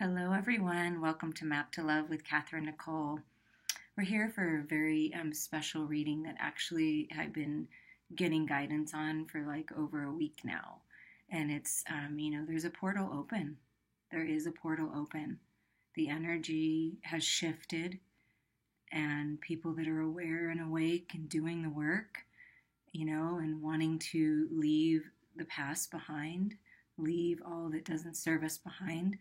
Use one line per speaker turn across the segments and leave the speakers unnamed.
Hello, everyone. Welcome to Map to Love with Catherine Nicole. We're here for a very special reading that actually I've been getting guidance on for like over a week now. And there's a portal open. There is a portal open. The energy has shifted, and people that are aware and awake and doing the work, and wanting to leave the past behind, leave all that doesn't serve us behind,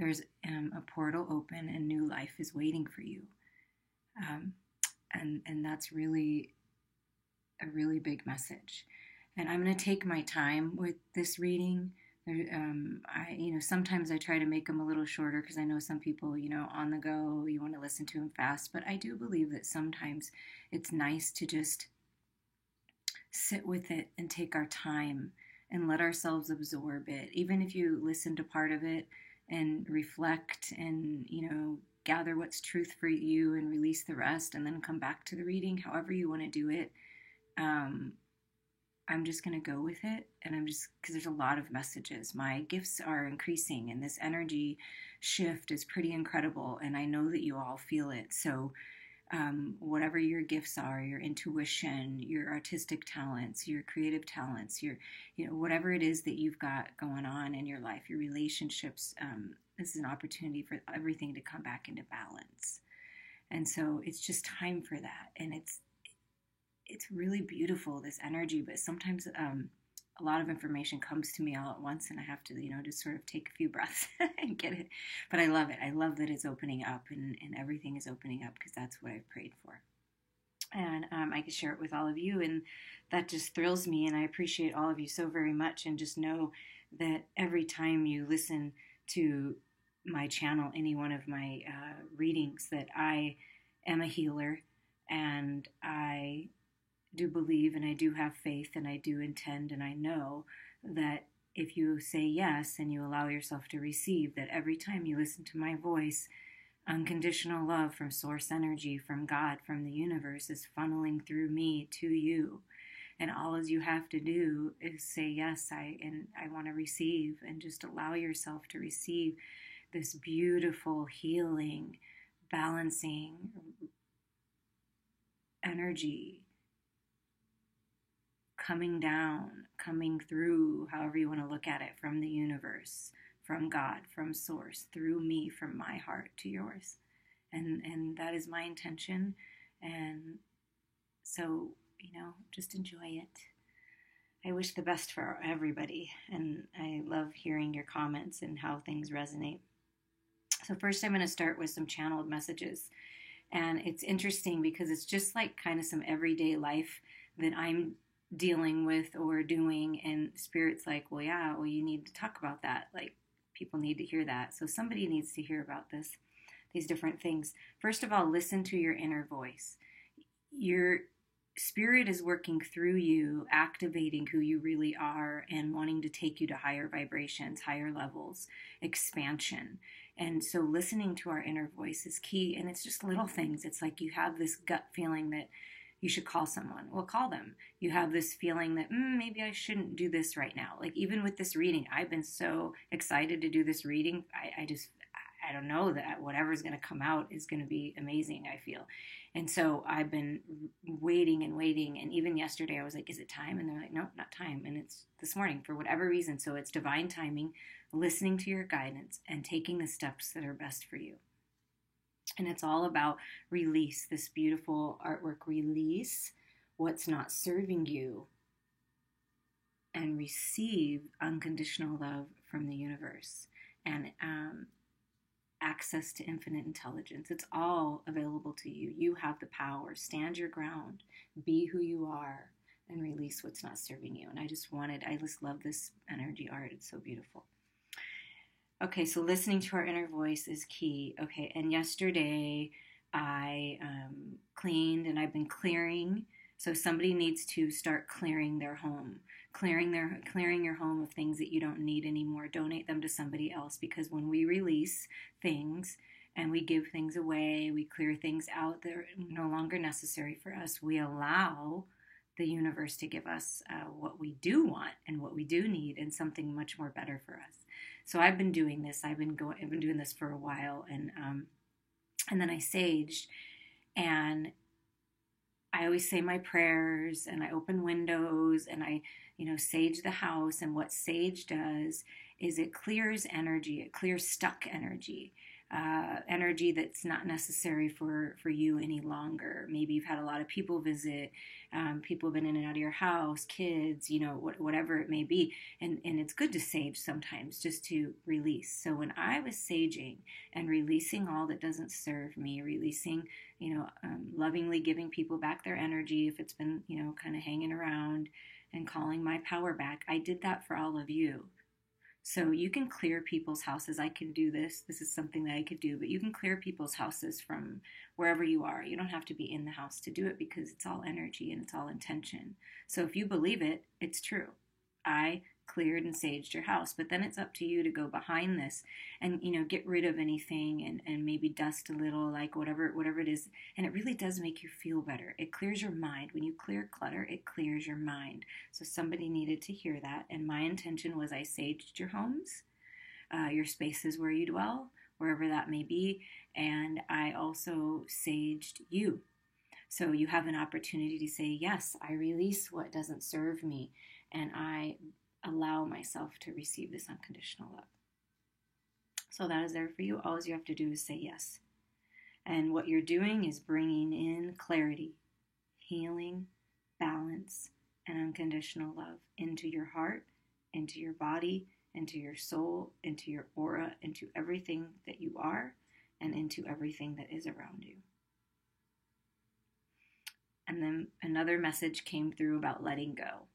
there's a portal open and new life is waiting for you. Um, and that's really a really big message. And I'm going to take my time with this reading. Sometimes I try to make them a little shorter because I know some people, on the go, you want to listen to them fast. But I do believe that sometimes it's nice to just sit with it and take our time and let ourselves absorb it. Even if you listen to part of it and reflect and, gather what's truth for you and release the rest and then come back to the reading, however you want to do it. I'm just going to go with it. And because there's a lot of messages. My gifts are increasing and this energy shift is pretty incredible. And I know that you all feel it. So whatever your gifts are, your intuition, your artistic talents, your creative talents, whatever it is that you've got going on in your life, your relationships, this is an opportunity for everything to come back into balance. And so it's just time for that. And it's really beautiful, this energy, but sometimes a lot of information comes to me all at once and I have to, just sort of take a few breaths and get it. But I love it. I love that it's opening up and everything is opening up because that's what I've prayed for. And I can share it with all of you, and that just thrills me, and I appreciate all of you so very much. And just know that every time you listen to my channel, any one of my readings, that I am a healer, and I do believe and I do have faith and I do intend, and I know that if you say yes and you allow yourself to receive, that every time you listen to my voice, unconditional love from source energy, from God, from the universe is funneling through me to you. And all you have to do is say yes, I want to receive, and just allow yourself to receive this beautiful healing, balancing energy coming down, coming through, however you want to look at it, from the universe, from God, from source, through me, from my heart to yours. And that is my intention. And so, just enjoy it. I wish the best for everybody. And I love hearing your comments and how things resonate. So first I'm going to start with some channeled messages. And it's interesting because it's just like kind of some everyday life that I'm dealing with or doing, and Spirit's like, well, you need to talk about that. Like, people need to hear that. So somebody needs to hear about these different things. First of all, listen to your inner voice. Your Spirit is working through you, activating who you really are and wanting to take you to higher vibrations, higher levels, expansion. And so listening to our inner voice is key. And it's just little things. It's like you have this gut feeling that you should call someone. Well, call them. You have this feeling that maybe I shouldn't do this right now. Like, even with this reading, I've been so excited to do this reading. I don't know, that whatever's going to come out is going to be amazing, I feel. And so I've been waiting and waiting. And even yesterday I was like, is it time? And they're like, no, not time. And it's this morning for whatever reason. So it's divine timing, listening to your guidance and taking the steps that are best for you. And it's all about release, this beautiful artwork, release what's not serving you and receive unconditional love from the universe and access to infinite intelligence. It's all available to you. You have the power. Stand your ground. Be who you are and release what's not serving you. And I just love this energy art. It's so beautiful. Okay, so listening to our inner voice is key. Okay, and yesterday I cleaned, and I've been clearing. So somebody needs to start clearing their home, clearing your home of things that you don't need anymore. Donate them to somebody else, because when we release things and we give things away, we clear things out that are no longer necessary for us, we allow the universe to give us what we do want and what we do need, and something much more better for us. So I've been doing this. I've been doing this for a while, and then I saged, and I always say my prayers, and I open windows, and I, sage the house. And what sage does is it clears energy. It clears stuck energy, energy that's not necessary for you any longer. Maybe you've had a lot of people visit. People have been in and out of your house, kids, whatever it may be. And it's good to sage sometimes, just to release. So when I was saging and releasing all that doesn't serve me, releasing, lovingly giving people back their energy if it's been, kind of hanging around, and calling my power back, I did that for all of you. So you can clear people's houses. I can do this. This is something that I could do, but you can clear people's houses from wherever you are. You don't have to be in the house to do it, because it's all energy and it's all intention. So if you believe it, it's true. I cleared and saged your house, but then it's up to you to go behind this and, get rid of anything, and maybe dust a little, like whatever it is. And it really does make you feel better. It clears your mind. When you clear clutter, it clears your mind. So somebody needed to hear that. And my intention was I saged your homes, your spaces where you dwell, wherever that may be. And I also saged you. So you have an opportunity to say, yes, I release what doesn't serve me, and I allow myself to receive this unconditional love. So that is there for you. All you have to do is say yes. And what you're doing is bringing in clarity, healing, balance, and unconditional love into your heart, into your body, into your soul, into your aura, into everything that you are, and into everything that is around you. And then another message came through about letting go.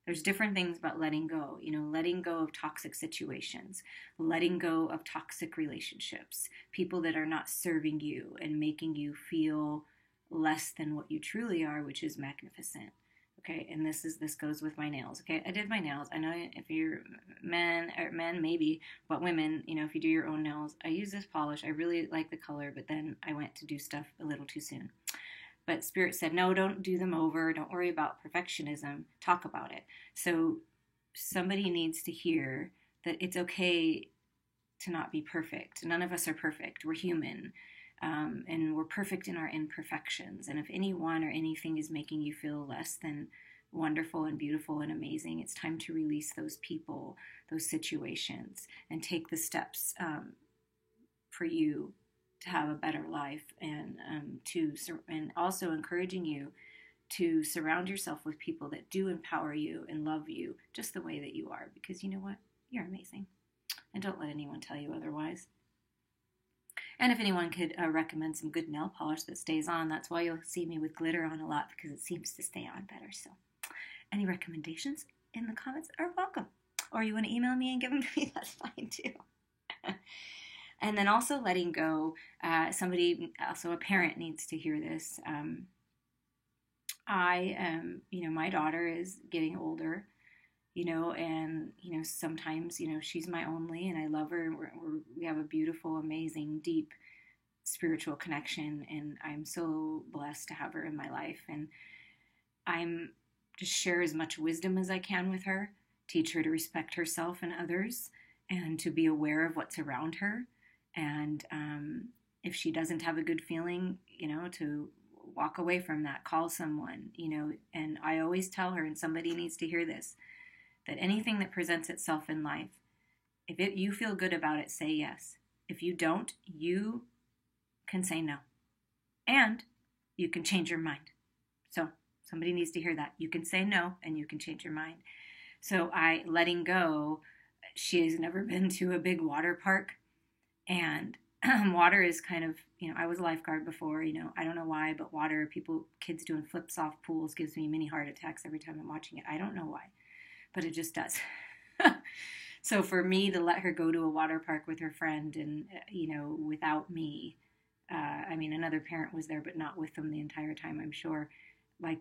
There's different things about letting go, letting go of toxic situations, letting go of toxic relationships, people that are not serving you and making you feel less than what you truly are, which is magnificent. Okay, and this goes with my nails. Okay, I did my nails. I know if you're men maybe, but women, if you do your own nails, I use this polish. I really like the color, but then I went to do stuff a little too soon. But Spirit said, no, don't do them over. Don't worry about perfectionism. Talk about it. So somebody needs to hear that it's okay to not be perfect. None of us are perfect. We're human. And we're perfect in our imperfections. And if anyone or anything is making you feel less than wonderful and beautiful and amazing, it's time to release those people, those situations, and take the steps for you to have a better life, and and also encouraging you to surround yourself with people that do empower you and love you just the way that you are, because you know what? You're amazing. And don't let anyone tell you otherwise. And if anyone could recommend some good nail polish that stays on, that's why you'll see me with glitter on a lot, because it seems to stay on better. So any recommendations in the comments are welcome. Or you want to email me and give them to me, that's fine too. And then also letting go, a parent needs to hear this. My daughter is getting older, and, sometimes, she's my only, and I love her, and we have a beautiful, amazing, deep spiritual connection, and I'm so blessed to have her in my life. And I'm just share as much wisdom as I can with her, teach her to respect herself and others, and to be aware of what's around her. And if she doesn't have a good feeling, to walk away from that, call someone, and I always tell her, and somebody needs to hear this, that anything that presents itself in life, if you feel good about it, say yes. If you don't, you can say no. And you can change your mind. So somebody needs to hear that. You can say no, and you can change your mind. So letting go, she has never been to a big water park. And water is kind of, I was a lifeguard before, I don't know why, but water, kids doing flips off pools gives me mini heart attacks every time I'm watching it. I don't know why, but it just does. So for me to let her go to a water park with her friend and, without me, another parent was there, but not with them the entire time, I'm sure,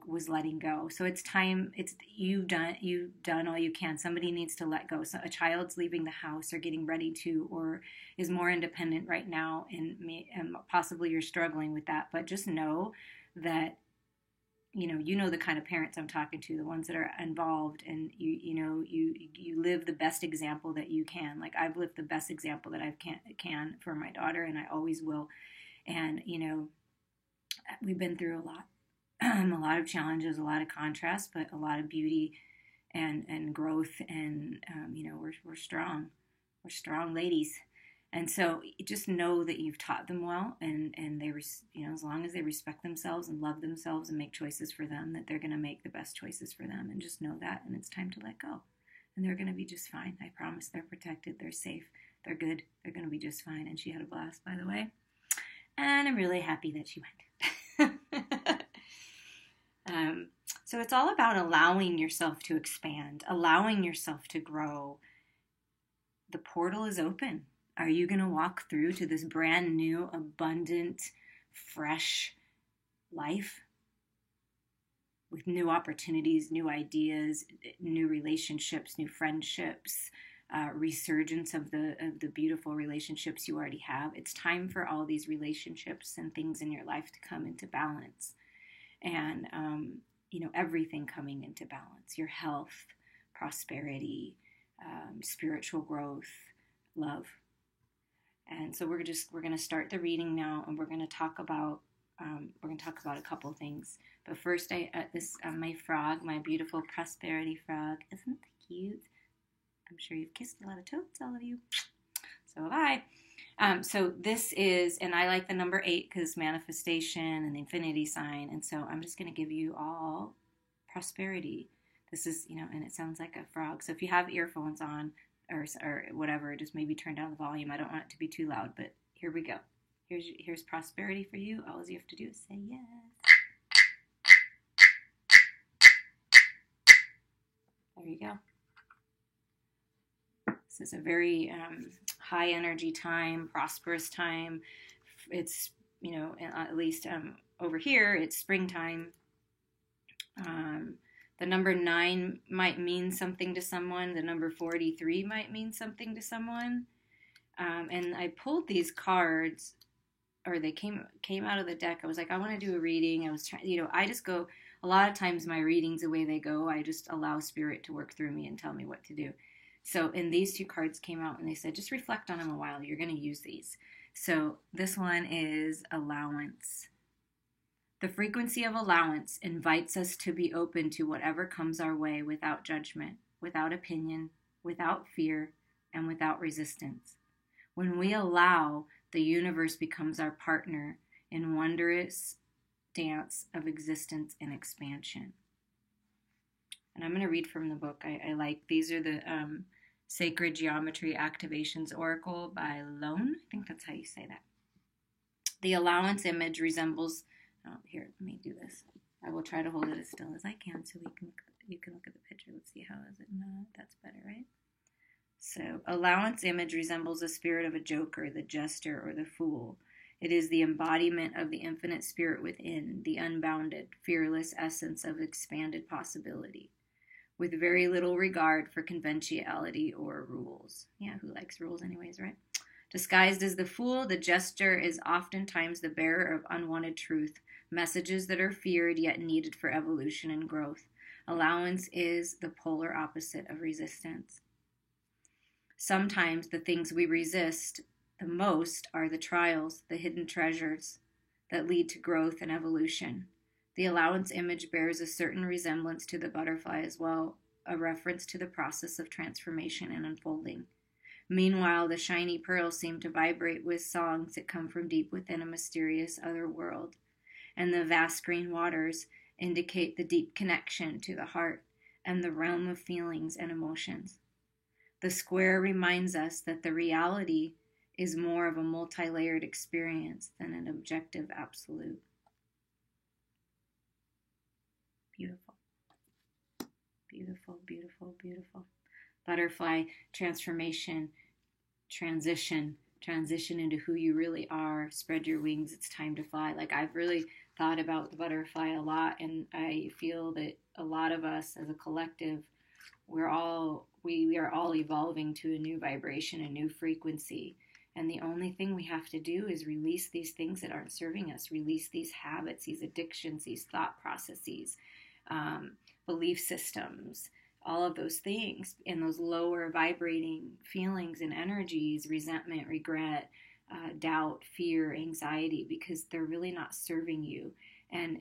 was letting go. So it's time. You've done all you can. Somebody needs to let go. So a child's leaving the house or getting ready to, or is more independent right now, and possibly you're struggling with that. But just know that you know the kind of parents I'm talking to, the ones that are involved, and you live the best example that you can. Like I've lived the best example that I can for my daughter, and I always will. And we've been through a lot, a lot of challenges, a lot of contrast, but a lot of beauty and growth, and we're strong. We're strong ladies. And so just know that you've taught them well, and they, as long as they respect themselves and love themselves and make choices for them, that they're going to make the best choices for them. And just know that, and it's time to let go. And they're going to be just fine. I promise. They're protected. They're safe. They're good. They're going to be just fine. And she had a blast, by the way. And I'm really happy that she went. So it's all about allowing yourself to expand, allowing yourself to grow. The portal is open. Are you going to walk through to this brand new, abundant, fresh life with new opportunities, new ideas, new relationships, new friendships, resurgence of the beautiful relationships you already have? It's time for all these relationships and things in your life to come into balance. And, everything coming into balance. Your health, prosperity, spiritual growth, love. And so we're going to start the reading now, and we're going to talk about a couple of things. But first, my frog, my beautiful prosperity frog, isn't that cute? I'm sure you've kissed a lot of toads, all of you. So have I. So this is, and I like the number 8 because manifestation and the infinity sign. And so I'm just going to give you all prosperity. This is, and it sounds like a frog. So if you have earphones on or whatever, just maybe turn down the volume. I don't want it to be too loud, but here we go. Here's prosperity for you. All you have to do is say yes. There you go. This is a very high energy time, prosperous time. It's, at least over here, it's springtime. The number 9 might mean something to someone. The number 43 might mean something to someone. And I pulled these cards, or they came out of the deck. I was like, I want to do a reading. I was trying, I just go, a lot of times my readings, the way they go, I just allow spirit to work through me and tell me what to do. So, and these 2 cards came out, and they said, just reflect on them a while. You're going to use these. So this one is allowance. The frequency of allowance invites us to be open to whatever comes our way without judgment, without opinion, without fear, and without resistance. When we allow, the universe becomes our partner in wondrous dance of existence and expansion. And I'm going to read from the book. I like, these are the Sacred Geometry Activations Oracle by Lone. I think that's how you say that. The allowance image resembles, here, let me do this. I will try to hold it as still as I can so you can look at the picture. Let's see, how is it? No, that's better, right? So, allowance image resembles the spirit of a joker, the jester, or the fool. It is the embodiment of the infinite spirit within, the unbounded, fearless essence of expanded possibility, with very little regard for conventionality or rules. Yeah, who likes rules anyways, right? Disguised as the fool, the jester is oftentimes the bearer of unwanted truth, messages that are feared yet needed for evolution and growth. Allowance is the polar opposite of resistance. Sometimes the things we resist the most are the trials, the hidden treasures that lead to growth and evolution. The allowance image bears a certain resemblance to the butterfly as well, a reference to the process of transformation and unfolding. Meanwhile, the shiny pearls seem to vibrate with songs that come from deep within a mysterious other world, and the vast green waters indicate the deep connection to the heart and the realm of feelings and emotions. The square reminds us that the reality is more of a multi-layered experience than an objective absolute. Beautiful. Beautiful, beautiful, beautiful. Butterfly, transformation, transition into who you really are. Spread your wings, it's time to fly. Like, I've really thought about the butterfly a lot, and I feel that a lot of us as a collective, we are all evolving to a new vibration, a new frequency. And the only thing we have to do is release these things that aren't serving us, release these habits, these addictions, these thought processes, belief systems, all of those things, and those lower vibrating feelings and energies, resentment, regret, doubt, fear, anxiety, because they're really not serving you. And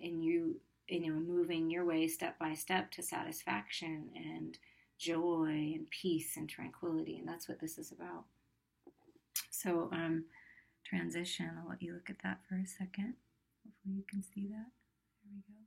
moving your way step by step to satisfaction and joy and peace and tranquility. And that's what this is about. So, transition, I'll let you look at that for a second. Hopefully you can see that. There we go.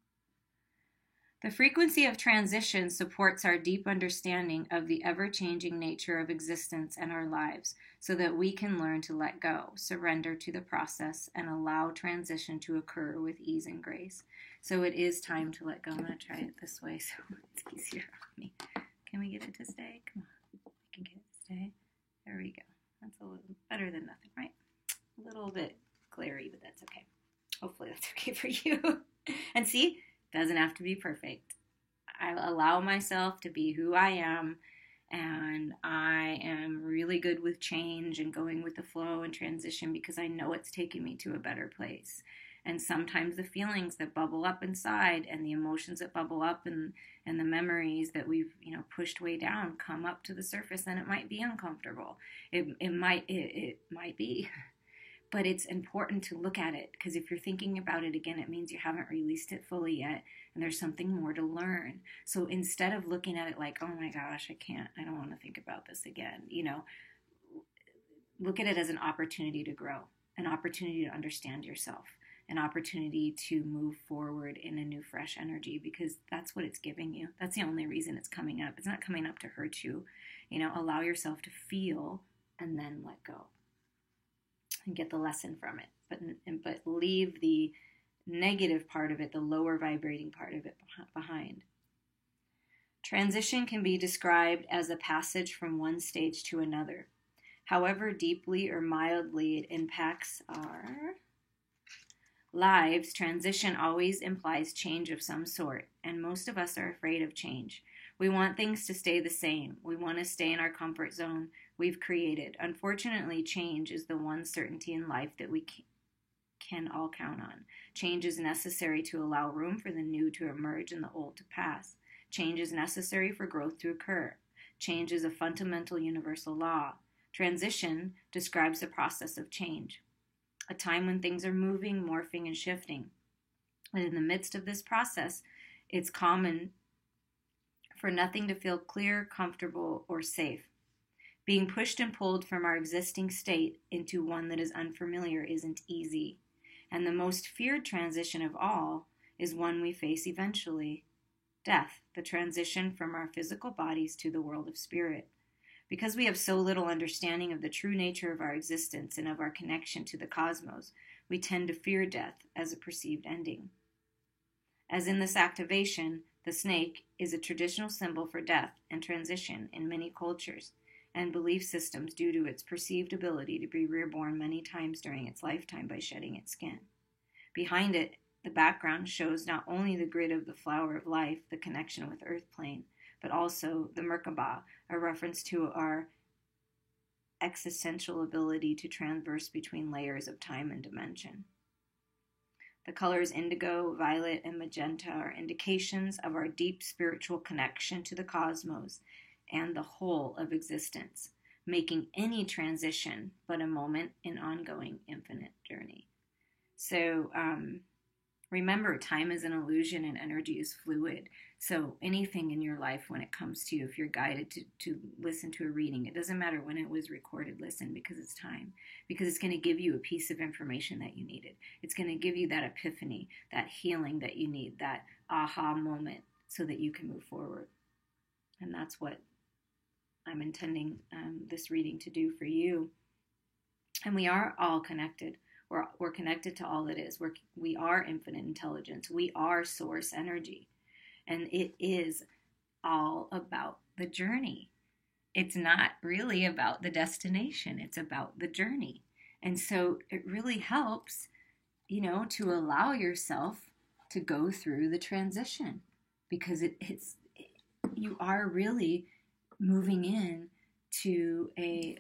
The frequency of transition supports our deep understanding of the ever-changing nature of existence and our lives, so that we can learn to let go, surrender to the process, and allow transition to occur with ease and grace. So it is time to let go. I'm going to try it this way so it's easier on me. Can we get it to stay? Come on. I can get it to stay. There we go. That's a little better than nothing, right? A little bit glary, but that's okay. Hopefully that's okay for you. And see, it doesn't have to be perfect. I allow myself to be who I am, and I am really good with change and going with the flow and transition because I know it's taking me to a better place. And sometimes the feelings that bubble up inside and the emotions that bubble up and the memories that we've pushed way down come up to the surface, and it might be uncomfortable. It might be. But it's important to look at it, because if you're thinking about it again, it means you haven't released it fully yet, and there's something more to learn. So instead of looking at it like, oh my gosh, I don't want to think about this again, look at it as an opportunity to grow, an opportunity to understand yourself, an opportunity to move forward in a new, fresh energy, because that's what it's giving you. That's the only reason it's coming up. It's not coming up to hurt you. Allow yourself to feel and then let go and get the lesson from it. But leave the negative part of it, the lower vibrating part of it behind. Transition can be described as a passage from one stage to another. However deeply or mildly it impacts our lives, transition always implies change of some sort, and most of us are afraid of change. We want things to stay the same. We want to stay in our comfort zone we've created. Unfortunately, change is the one certainty in life that we can all count on. Change is necessary to allow room for the new to emerge and the old to pass. Change is necessary for growth to occur. Change is a fundamental universal law. Transition describes the process of change, a time when things are moving, morphing, and shifting. And in the midst of this process, it's common for nothing to feel clear, comfortable, or safe. Being pushed and pulled from our existing state into one that is unfamiliar isn't easy. And the most feared transition of all is one we face eventually: death, the transition from our physical bodies to the world of spirit. Because we have so little understanding of the true nature of our existence and of our connection to the cosmos, we tend to fear death as a perceived ending. As in this activation, the snake is a traditional symbol for death and transition in many cultures and belief systems due to its perceived ability to be reborn many times during its lifetime by shedding its skin. Behind it, the background shows not only the grid of the flower of life, the connection with earth plane, but also the Merkaba, a reference to our existential ability to traverse between layers of time and dimension. The colors indigo, violet, and magenta are indications of our deep spiritual connection to the cosmos and the whole of existence, making any transition but a moment in ongoing infinite journey. So remember, time is an illusion and energy is fluid. So anything in your life, when it comes to you, if you're guided to listen to a reading, it doesn't matter when it was recorded, listen, because it's time. Because it's going to give you a piece of information that you needed. It's going to give you that epiphany, that healing that you need, that aha moment, so that you can move forward. And that's what I'm intending this reading to do for you. And we are all connected. We're connected to all that is. We are infinite intelligence. We are source energy. And it is all about the journey. It's not really about the destination. It's about the journey. And so it really helps, to allow yourself to go through the transition, because you are really moving in to a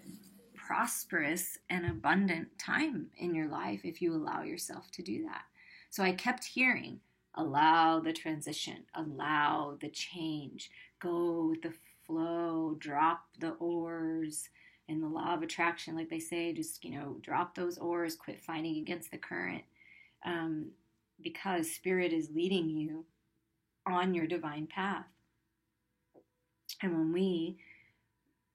prosperous and abundant time in your life if you allow yourself to do that. So I kept hearing, allow the transition, allow the change, go with the flow, drop the oars. In the law of attraction, like they say, just, drop those oars, quit fighting against the current, because Spirit is leading you on your divine path. And when we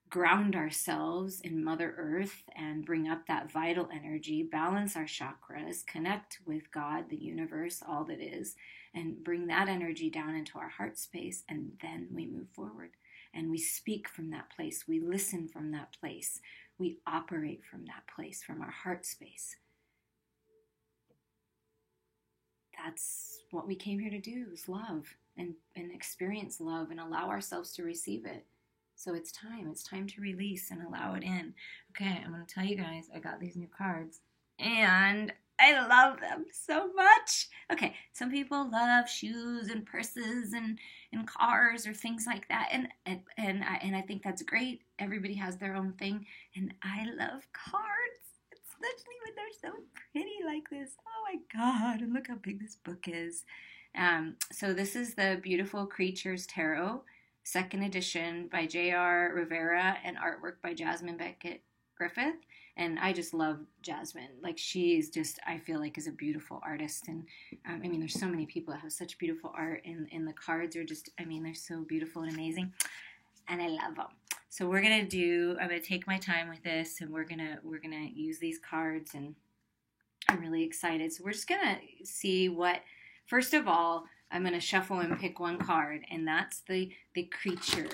ground ourselves in Mother Earth and bring up that vital energy, balance our chakras, connect with God, the universe, all that is, and bring that energy down into our heart space, and then we move forward. And we speak from that place. We listen from that place. We operate from that place, from our heart space. That's what we came here to do, is love and experience love and allow ourselves to receive it. So it's time to release and allow it in. Okay, I'm going to tell you guys, I got these new cards and I love them so much. Okay, some people love shoes and purses and cars or things like that, and I think that's great. Everybody has their own thing, and I love cards, especially when they're so pretty like this. Oh my God! And look how big this book is. So this is the Beautiful Creatures Tarot, 2nd edition by J.R. Rivera and artwork by Jasmine Beckett Griffith. And I just love Jasmine. Like, she's just, I feel like, is a beautiful artist. And there's so many people that have such beautiful art, and the cards are just, they're so beautiful and amazing. And I love them. So I'm going to take my time with this, and we're going to use these cards, and I'm really excited. So we're just going to see first of all, I'm going to shuffle and pick one card, and that's the creature,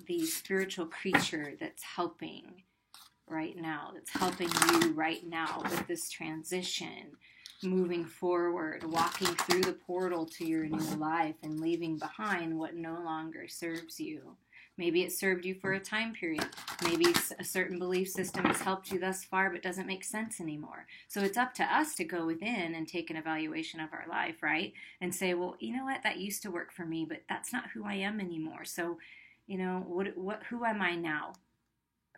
the spiritual creature that's helping right now, that's helping you right now with this transition, moving forward, walking through the portal to your new life and leaving behind what no longer serves you. Maybe it served you for a time period. Maybe a certain belief system has helped you thus far but doesn't make sense anymore. So it's up to us to go within and take an evaluation of our life, right? And say, well, you know what? That used to work for me, but that's not who I am anymore. So, who am I now?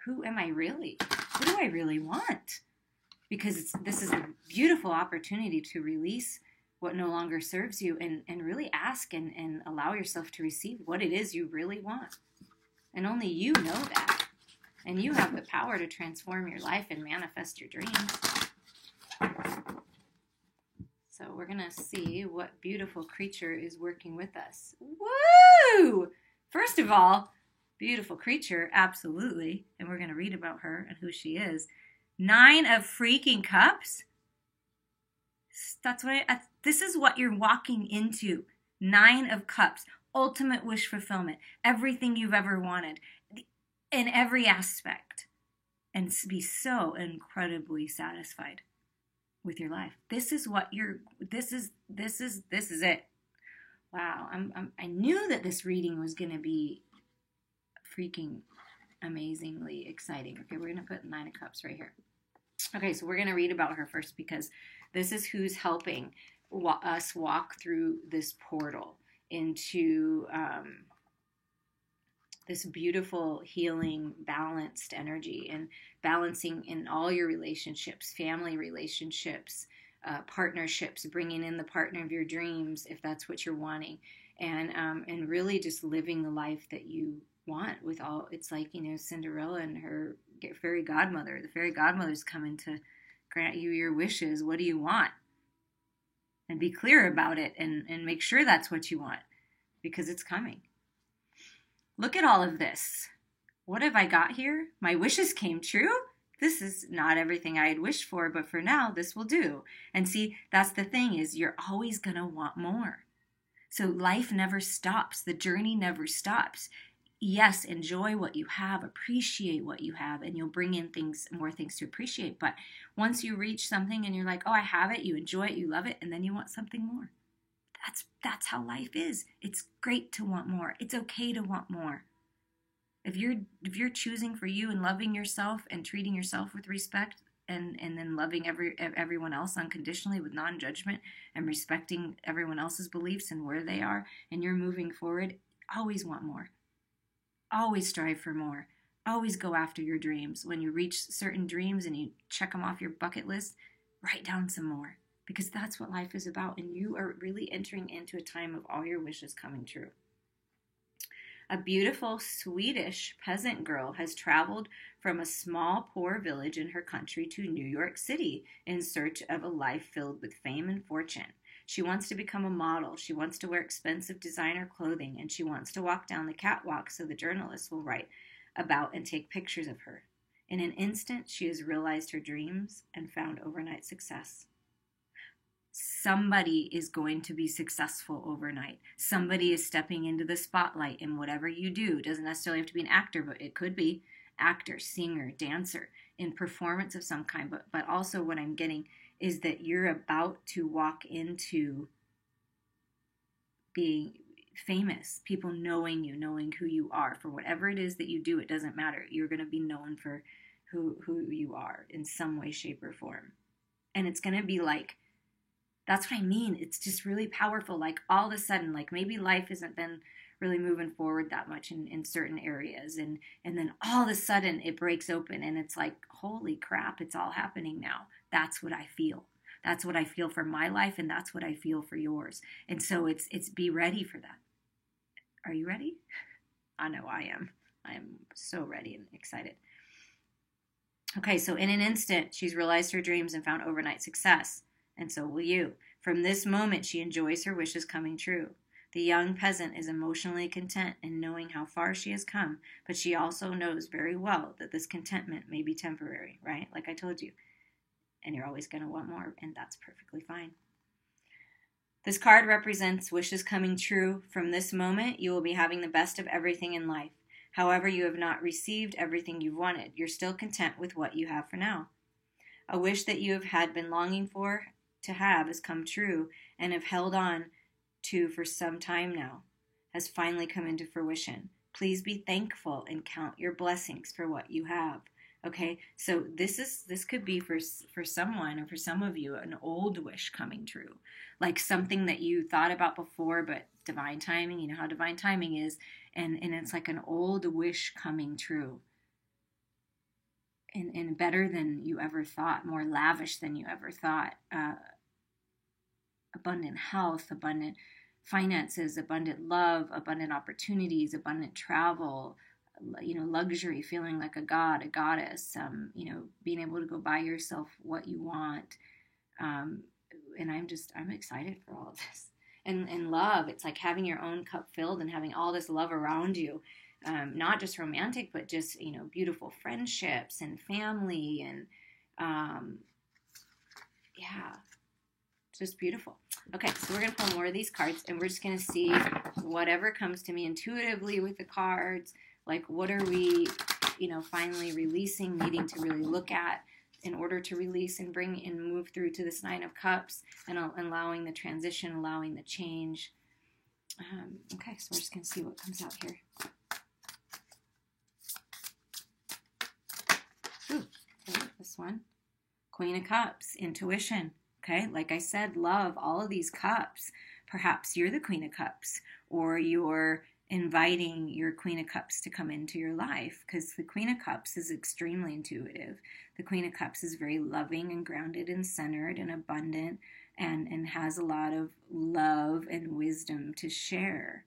Who am I really? What do I really want? Because this is a beautiful opportunity to release what no longer serves you and really ask and allow yourself to receive what it is you really want. And only you know that. And you have the power to transform your life and manifest your dreams. So we're going to see what beautiful creature is working with us. Woo! First of all, beautiful creature, absolutely. And we're going to read about her and who she is. 9 of freaking cups. This is what you're walking into. 9 of cups. Ultimate wish fulfillment. Everything you've ever wanted. In every aspect. And be so incredibly satisfied with your life. This is it. Wow. I knew that this reading was going to be freaking amazingly exciting. Okay, we're going to put 9 of cups right here. Okay, so we're going to read about her first because this is who's helping us walk through this portal into this beautiful, healing, balanced energy, and balancing in all your relationships, family relationships, partnerships, bringing in the partner of your dreams if that's what you're wanting, and really just living the life that you want with all. It's like, Cinderella and her fairy godmother. The fairy godmother's coming to grant you your wishes. What do you want? And be clear about it and make sure that's what you want, because it's coming. Look at all of this. What have I got here? My wishes came true. This is not everything I had wished for, but for now, this will do. And see, that's the thing, is you're always going to want more. So life never stops. The journey never stops. Yes, enjoy what you have, appreciate what you have, and you'll bring in more things to appreciate. But once you reach something and you're like, oh, I have it, you enjoy it, you love it, and then you want something more. That's how life is. It's great to want more. It's okay to want more. If you're choosing for you and loving yourself and treating yourself with respect, and then loving everyone else unconditionally with non-judgment and respecting everyone else's beliefs and where they are, and you're moving forward, always want more. Always strive for more. Always go after your dreams. When you reach certain dreams and you check them off your bucket list, write down some more, because that's what life is about. And you are really entering into a time of all your wishes coming true. A beautiful Swedish peasant girl has traveled from a small, poor village in her country to New York City in search of a life filled with fame and fortune. She wants to become a model. She wants to wear expensive designer clothing, and she wants to walk down the catwalk so the journalists will write about and take pictures of her. In an instant, she has realized her dreams and found overnight success. Somebody is going to be successful overnight. Somebody is stepping into the spotlight in whatever you do. It doesn't necessarily have to be an actor, but it could be actor, singer, dancer, in performance of some kind. But also what I'm getting is that you're about to walk into being famous, people knowing you, knowing who you are. For whatever it is that you do, it doesn't matter. You're going to be known for who you are in some way, shape, or form. And it's going to be like, that's what I mean. It's just really powerful. Like all of a sudden, like maybe life hasn't been really moving forward that much in certain areas. And then all of a sudden it breaks open and it's like, holy crap, it's all happening now. That's what I feel. That's what I feel for my life, and that's what I feel for yours. And so it's be ready for that. Are you ready? I know I am. I am so ready and excited. Okay, so in an instant, she's realized her dreams and found overnight success. And so will you. From this moment, she enjoys her wishes coming true. The young peasant is emotionally content in knowing how far she has come, but she also knows very well that this contentment may be temporary, right? Like I told you. And you're always going to want more, and that's perfectly fine. This card represents wishes coming true. From this moment, you will be having the best of everything in life. However, you have not received everything you've wanted. You're still content with what you have for now. A wish that you have had been longing for to have has come true and have held on to for some time now, has finally come into fruition. Please be thankful and count your blessings for what you have. Okay, so this could be for someone, or for some of you, an old wish coming true, like something that you thought about before, but divine timing, you know how divine timing is, and it's like an old wish coming true. And better than you ever thought, more lavish than you ever thought. Abundant health, abundant finances, abundant love, abundant opportunities, abundant travel, luxury, feeling like a god, a goddess, being able to go buy yourself what you want. And I'm excited for all of this. And love, it's like having your own cup filled and having all this love around you. Not just romantic, but just, beautiful friendships and family and, just beautiful. Okay, so we're going to pull more of these cards, and we're just going to see whatever comes to me intuitively with the cards. Like, what are we, finally releasing, needing to really look at in order to release and bring and move through to this Nine of Cups, and allowing the transition, allowing the change. Okay, so we're just going to see what comes out here. Ooh, okay, this one. Queen of Cups, intuition. Okay, like I said, love, all of these cups. Perhaps you're the Queen of Cups, or you're inviting your Queen of Cups to come into your life, because the Queen of Cups is extremely intuitive. The Queen of Cups is very loving and grounded and centered and abundant, and has a lot of love and wisdom to share.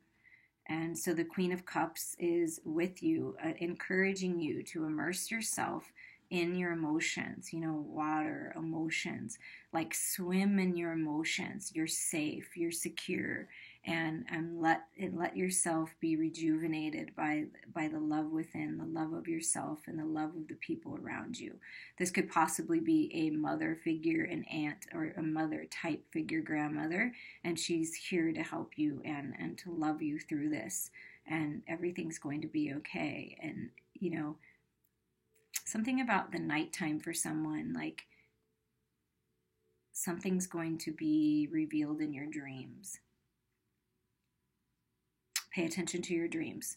And so the Queen of Cups is with you, encouraging you to immerse yourself in your emotions, water, emotions, like swim in your emotions. You're safe, you're secure, and let yourself be rejuvenated by the love within, the love of yourself, and the love of the people around you. This could possibly be a mother figure, an aunt, or a mother type figure, grandmother, and she's here to help you and to love you through this, and everything's going to be okay. And something about the nighttime for someone, like something's going to be revealed in your dreams. Pay attention to your dreams.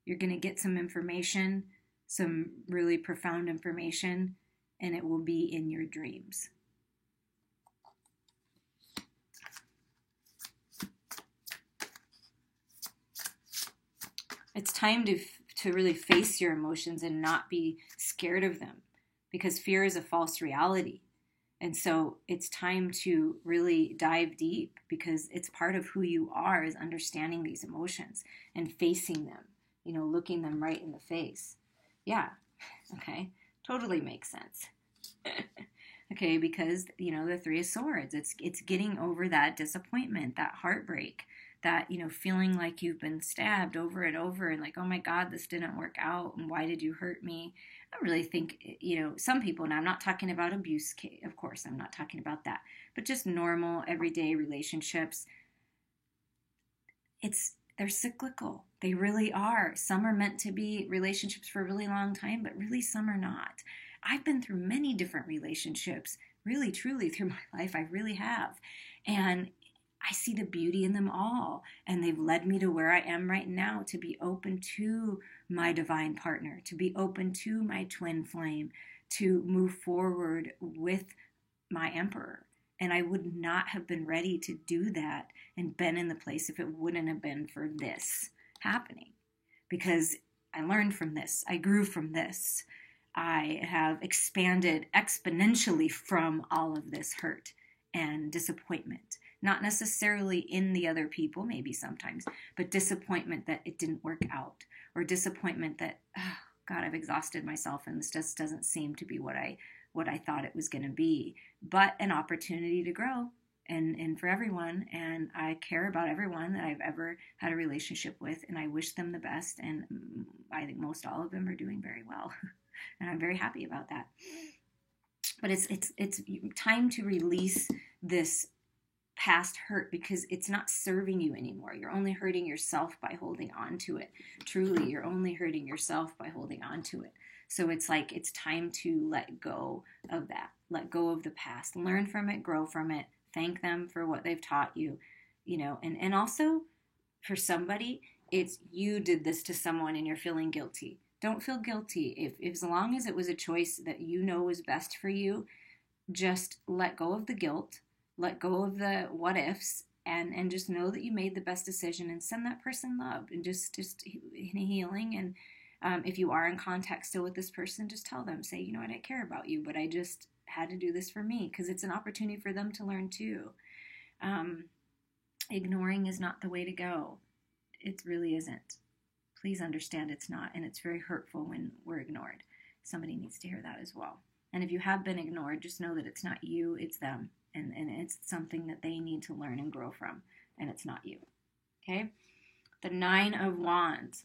You're going to get some information, some really profound information, and it will be in your dreams. It's time to really face your emotions and not be scared of them, because fear is a false reality. And so it's time to really dive deep, because it's part of who you are, is understanding these emotions and facing them, looking them right in the face. Yeah. Okay. Totally makes sense. Okay, because the Three of Swords, it's getting over that disappointment, that heartbreak, that feeling like you've been stabbed over and over, and like, oh my God, this didn't work out, and why did you hurt me? I really think some people, and I'm not talking about abuse, of course I'm not talking about that, but just normal everyday relationships, they're cyclical. They really are. Some are meant to be relationships for a really long time, but really some are not. I've been through many different relationships, really, truly, through my life. I really have. And I see the beauty in them all. And they've led me to where I am right now, to be open to my divine partner, to be open to my twin flame, to move forward with my emperor. And I would not have been ready to do that and been in the place if it wouldn't have been for this happening. Because I learned from this. I grew from this. I have expanded exponentially from all of this hurt and disappointment. Not necessarily in the other people, maybe sometimes, but disappointment that it didn't work out, or disappointment that, oh, God, I've exhausted myself and this just doesn't seem to be what I thought it was going to be. But an opportunity to grow, and for everyone. And I care about everyone that I've ever had a relationship with, and I wish them the best. And I think most all of them are doing very well. And I'm very happy about that. But it's time to release this past hurt, because it's not serving you anymore. You're only hurting yourself by holding on to it. Truly, you're only hurting yourself by holding on to it. So it's like, it's time to let go of that. Let go of the past. Learn from it, grow from it. Thank them for what they've taught you, and also for somebody, it's you did this to someone and you're feeling guilty. Don't feel guilty. If as long as it was a choice that was best for you, just let go of the guilt, let go of the what ifs, and just know that you made the best decision, and send that person love, and just healing. And if you are in contact still with this person, just tell them, say, I care about you, but I just had to do this for me, because it's an opportunity for them to learn too. Ignoring is not the way to go. It really isn't. Please understand it's not, and it's very hurtful when we're ignored. Somebody needs to hear that as well. And if you have been ignored, just know that it's not you, it's them. And it's something that they need to learn and grow from, and it's not you. Okay? The Nine of Wands.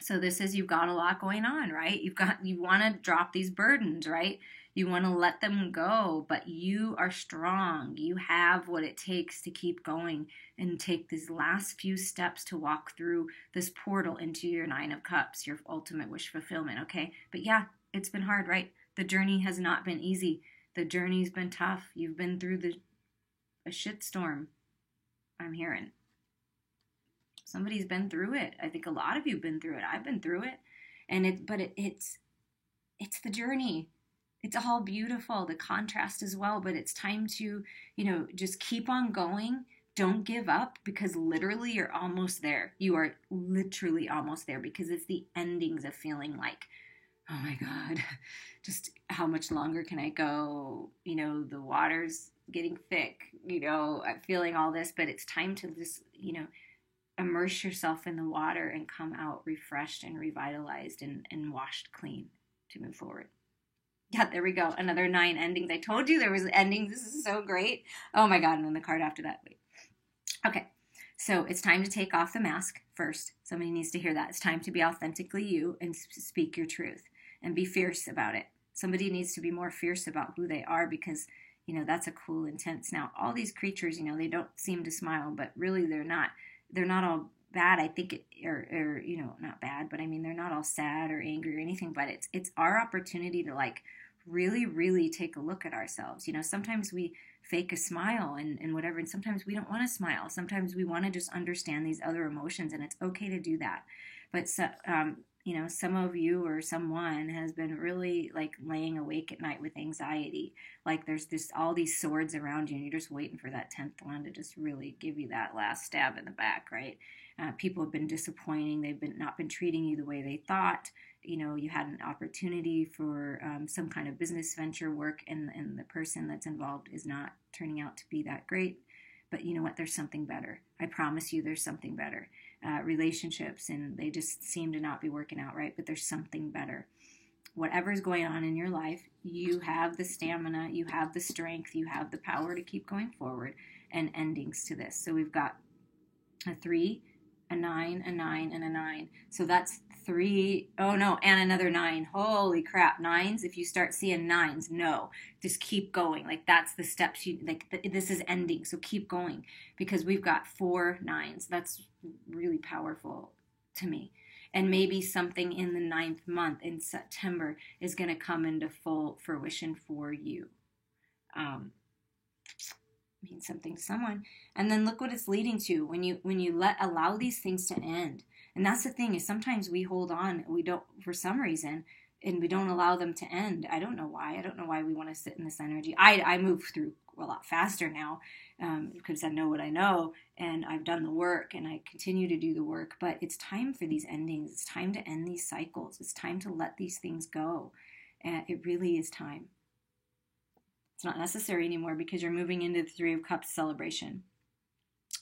So this is, you've got a lot going on, right? You want to drop these burdens, right? You want to let them go, but you are strong. You have what it takes to keep going and take these last few steps to walk through this portal into your Nine of Cups, your ultimate wish fulfillment, okay? But yeah, it's been hard, right? The journey has not been easy. The journey's been tough. You've been through a shitstorm, I'm hearing. Somebody's been through it. I think a lot of you have been through it. I've been through it. It's the journey. It's all beautiful, the contrast as well, but it's time to, just keep on going. Don't give up, because literally you're almost there. You are literally almost there, because it's the endings of feeling like, oh my God, just how much longer can I go? The water's getting thick, I'm feeling all this, but it's time to just, immerse yourself in the water and come out refreshed and revitalized and washed clean to move forward. Yeah, there we go. Another 9 endings. I told you there was endings. This is so great. Oh my God. And then the card after that. Wait. Okay. So it's time to take off the mask first. Somebody needs to hear that. It's time to be authentically you and speak your truth and be fierce about it. Somebody needs to be more fierce about who they are, because, that's a cool, intense. Now, all these creatures, they don't seem to smile, but really they're not all bad. I think or not bad, but I mean, they're not all sad or angry or anything, but it's our opportunity to really, really take a look at ourselves. Sometimes we fake a smile and whatever, and sometimes we don't want to smile. Sometimes we want to just understand these other emotions, and it's okay to do that. But some of you or someone has been really laying awake at night with anxiety. There's just all these swords around you, and you're just waiting for that 10th one to just really give you that last stab in the back, right? People have been disappointing. They've not been treating you the way they thought. You had an opportunity for some kind of business venture work, and the person that's involved is not turning out to be that great. But you know what? There's something better. I promise you there's something better. Relationships, and they just seem to not be working out right, but there's something better. Whatever's going on in your life, you have the stamina, you have the strength, you have the power to keep going forward, and endings to this. So we've got a 3, a 9, a 9, and a 9. So that's 3. Oh no, and another 9. Holy crap, 9s. If you start seeing 9s, no, just keep going. Like, that's the steps this is ending. So keep going, because we've got 4 9s. That's really powerful to me. And maybe something in the 9th month in September is going to come into full fruition for you. Means something to someone. And then look what it's leading to when you allow these things to end. And that's the thing, is sometimes we hold on, we don't, for some reason, and we don't allow them to end. I don't know why. I don't know why we want to sit in this energy. I move through a lot faster now, because I know what I know, and I've done the work, and I continue to do the work. But it's time for these endings. It's time to end these cycles. It's time to let these things go. And it really is time. It's not necessary anymore, because you're moving into the 3 of Cups celebration.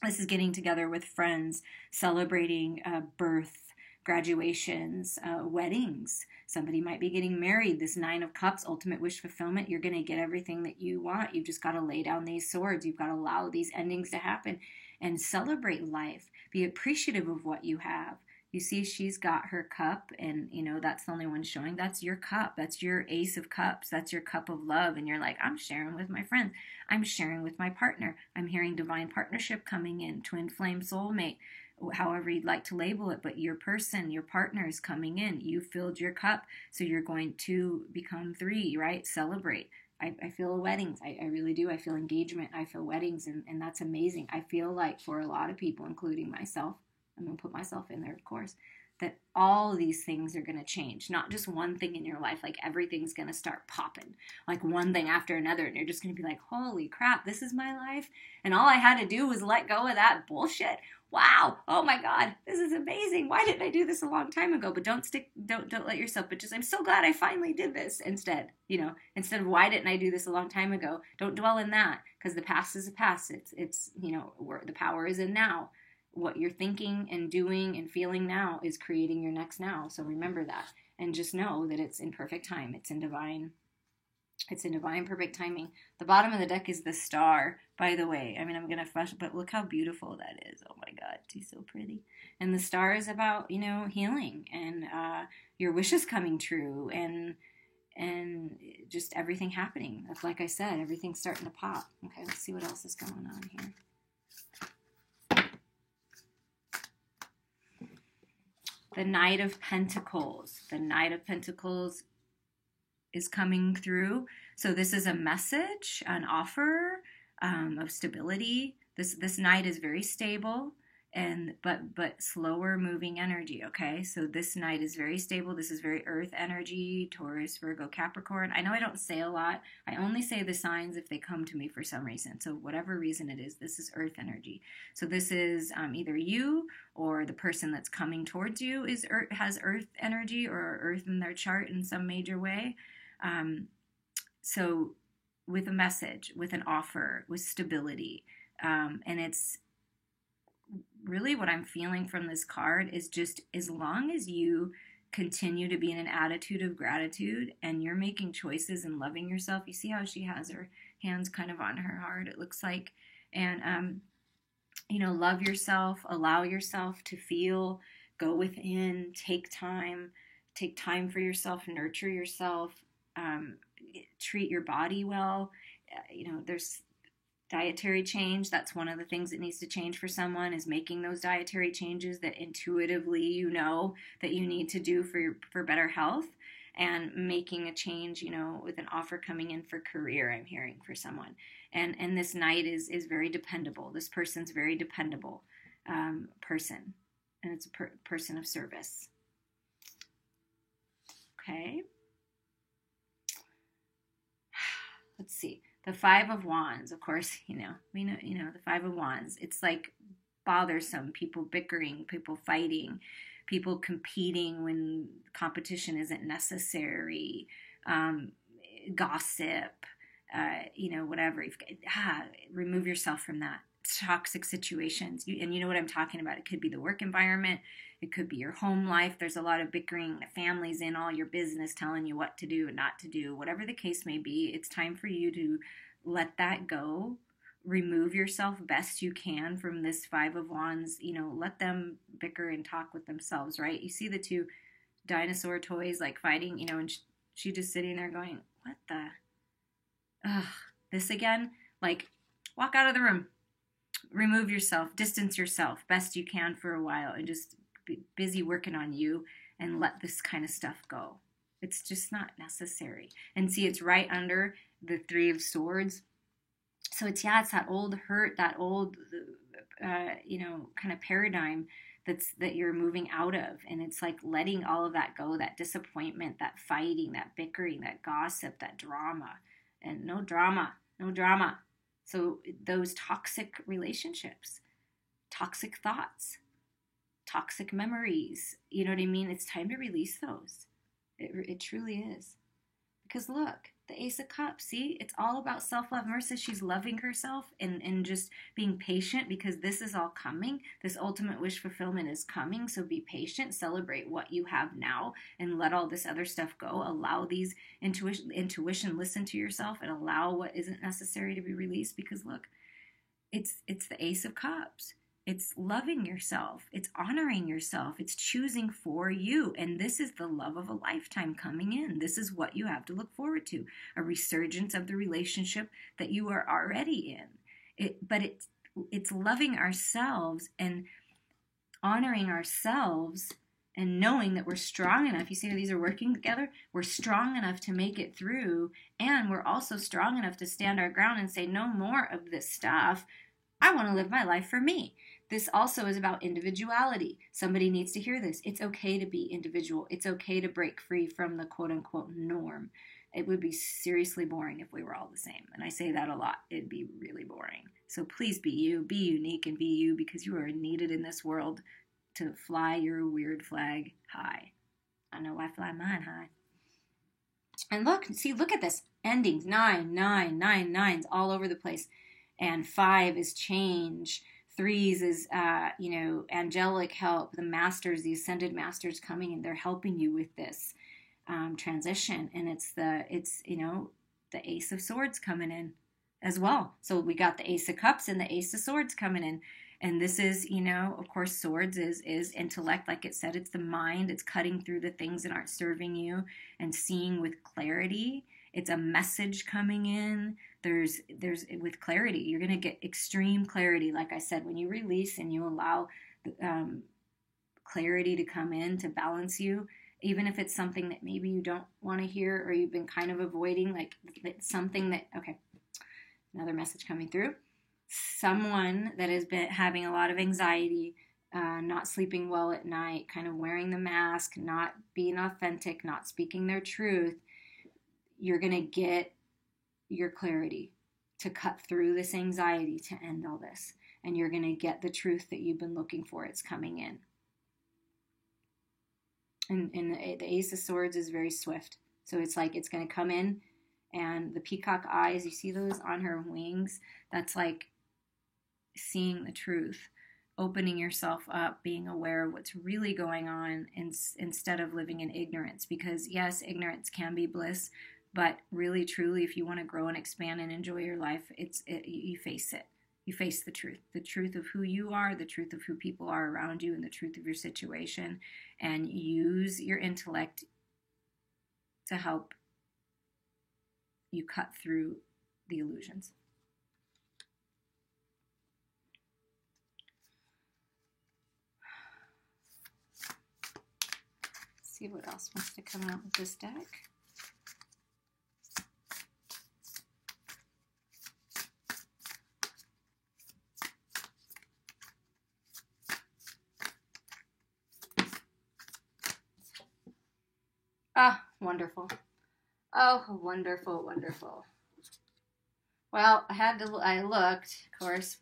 This is getting together with friends, celebrating birth, graduations, weddings. Somebody might be getting married. This 9 of Cups, ultimate wish fulfillment. You're going to get everything that you want. You've just got to lay down these swords. You've got to allow these endings to happen and celebrate life. Be appreciative of what you have. You see, she's got her cup, and that's the only one showing. That's your cup. That's your Ace of Cups. That's your cup of love. And you're like, I'm sharing with my friends. I'm sharing with my partner. I'm hearing divine partnership coming in, twin flame soulmate, however you'd like to label it. But your person, your partner is coming in. You filled your cup, so you're going to become 3, right? Celebrate. I feel weddings. I really do. I feel engagement. I feel weddings, and that's amazing. I feel like for a lot of people, including myself, I'm going to put myself in there, of course, that all of these things are going to change. Not just one thing in your life, like everything's going to start popping, like one thing after another, and you're just going to be like, holy crap, this is my life? And all I had to do was let go of that bullshit? Wow, oh my God, this is amazing. Why didn't I do this a long time ago? But don't let yourself, but just, I'm so glad I finally did this instead. Instead of why didn't I do this a long time ago? Don't dwell in that, because the past is the past. It's where the power is in now. What you're thinking and doing and feeling now is creating your next now. So remember that, and just know that it's in perfect time. It's in divine perfect timing. The bottom of the deck is the Star, by the way. I mean, I'm going to flush, but look how beautiful that is. Oh my God, she's so pretty. And the Star is about, healing and your wishes coming true, and just everything happening. Like I said, everything's starting to pop. Okay, let's see what else is going on here. The Knight of Pentacles. The Knight of Pentacles is coming through. So this is a message, an offer of stability. This Knight is very stable, but slower moving energy. Okay, so this Knight is very stable. This is very Earth energy, Taurus, Virgo, Capricorn. I know I don't say a lot. I only say the signs if they come to me for some reason. So whatever reason it is, this is Earth energy. So this is either you or the person that's coming towards you has Earth energy or Earth in their chart in some major way. So with a message, with an offer, with stability, and it's really what I'm feeling from this card is just, as long as you continue to be in an attitude of gratitude and you're making choices and loving yourself. You see how she has her hands kind of on her heart, it looks like. And, love yourself, allow yourself to feel, go within, take time for yourself, nurture yourself, treat your body well. There's dietary change. That's one of the things that needs to change for someone, is making those dietary changes that intuitively that you need to do for better health, and making a change, with an offer coming in for career, I'm hearing, for someone. And this Knight is very dependable. This person's very dependable person, and it's a person of service. Okay. Let's see. The 5 of Wands, of course, we know, the 5 of Wands. It's like bothersome, people bickering, people fighting, people competing when competition isn't necessary, gossip, whatever. Remove yourself from that. Toxic situations. And you know what I'm talking about. It could be the work environment. It could be your home life. There's a lot of bickering. The family's in all your business, telling you what to do and not to do. Whatever the case may be, it's time for you to let that go. Remove yourself best you can from this Five of Wands. Let them bicker and talk with themselves, right? You see the two dinosaur toys like fighting, and she just sitting there going, what the? Ugh, this again? Like, walk out of the room. Remove yourself, distance yourself best you can for a while, and just be busy working on you and let this kind of stuff go. It's just not necessary. And see, it's right under the Three of Swords. So it's that old hurt, that old, kind of paradigm that you're moving out of. And it's like letting all of that go, that disappointment, that fighting, that bickering, that gossip, that drama. And no drama. So those toxic relationships, toxic thoughts, toxic memories, you know what I mean? It's time to release those. It truly is. Because look, the Ace of Cups, see? It's all about self-love. Marissa, she's loving herself and just being patient, because this is all coming. This ultimate wish fulfillment is coming. So be patient. Celebrate what you have now and let all this other stuff go. Allow these intuition, listen to yourself, and allow what isn't necessary to be released. Because look, it's the Ace of Cups. It's loving yourself. It's honoring yourself. It's choosing for you. And this is the love of a lifetime coming in. This is what you have to look forward to. A resurgence of the relationship that you are already in. But it's loving ourselves and honoring ourselves and knowing that we're strong enough. You see how these are working together? We're strong enough to make it through. And we're also strong enough to stand our ground and say, no more of this stuff. I want to live my life for me. This also is about individuality. Somebody needs to hear this. It's okay to be individual. It's okay to break free from the quote-unquote norm. It would be seriously boring if we were all the same. And I say that a lot. It'd be really boring. So please be you. Be unique and be you, because you are needed in this world to fly your weird flag high. I know I fly mine high. And look at this. Endings. 9, 9, 9, 9s all over the place. And 5 is change. 3s is, angelic help. The masters, the ascended masters coming, and they're helping you with this transition. And it's the Ace of Swords coming in as well. So we got the Ace of Cups and the Ace of Swords coming in. And this is, of course, swords is intellect. Like it said, it's the mind. It's cutting through the things that aren't serving you and seeing with clarity. It's a message coming in. There's with clarity, you're going to get extreme clarity. Like I said, when you release and you allow clarity to come in to balance you, even if it's something that maybe you don't want to hear or you've been kind of avoiding, like it's something that, okay, another message coming through. Someone that has been having a lot of anxiety, not sleeping well at night, kind of wearing the mask, not being authentic, not speaking their truth, you're going to get your clarity to cut through this anxiety to end all this. And you're going to get the truth that you've been looking for. It's coming in. And the Ace of Swords is very swift. So it's like it's going to come in, and the peacock eyes, you see those on her wings? That's like seeing the truth, opening yourself up, being aware of what's really going on instead of living in ignorance. Because yes, ignorance can be bliss, but really, truly, if you want to grow and expand and enjoy your life, you face it. You face the truth of who you are, the truth of who people are around you, and the truth of your situation, and use your intellect to help you cut through the illusions. Let's see what else wants to come out with this deck. Ah, wonderful. Oh, wonderful, wonderful. Well, I looked, of course,